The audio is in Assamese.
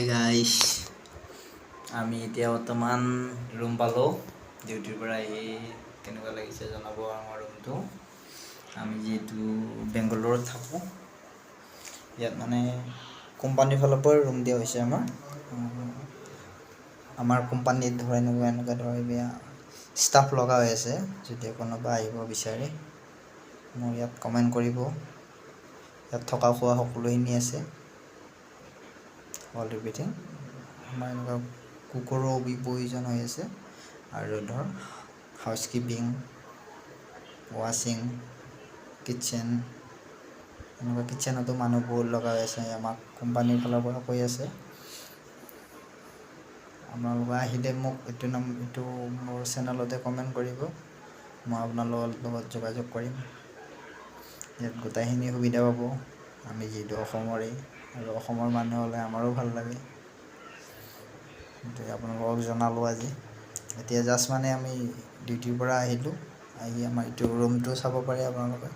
হাই গাইছ, আমি এতিয়া বৰ্তমান ৰুম পালোঁ ডিউটিৰ পৰা আহি। কেনেকুৱা লাগিছে জনাব আমাৰ ৰুমটো। আমি যিহেতু বেংগালোৰত থাকোঁ, ইয়াত মানে কোম্পানীৰ ফালৰ পৰা ৰুম দিয়া হৈছে আমাৰ কোম্পানীত এনেকুৱা ধৰ ষ্টাফ লগা হৈ আছে। যদি কোনোবা আহিব বিচাৰে মোৰ ইয়াত কমেণ্ট কৰিব। ইয়াত থকা খোৱা সকলোখিনি আছে, অল এভৰিথিং। আমাৰ এনেকুৱা কুকুৰো প্ৰয়োজন হৈ আছে, আৰু ধৰ হাউচকিপিং, ৱাশ্বিং, কিটচেন, এনেকুৱা কিটচেনতো মানুহ বহুত লগা হৈ আছে। আমাক কোম্পানীৰ ফালৰ পৰা কৈ আছে। আপোনালোকে আহিলে মোক এইটো মোৰ চেনেলতে কমেণ্ট কৰিব, মই আপোনালোকৰ লগত যোগাযোগ কৰিম। ইয়াত গোটেইখিনি সুবিধা পাব। আমি যিহেতু অসমৰে, আৰু অসমৰ মানুহ হ'লে আমাৰো ভাল লাগে। আপোনালোকক জনালোঁ আজি। এতিয়া জাষ্ট মানে আমি ডিউটিৰ পৰা আহিলোঁ। আহি আমাৰ এইটো ৰুমটো চাব পাৰে আপোনালোকে।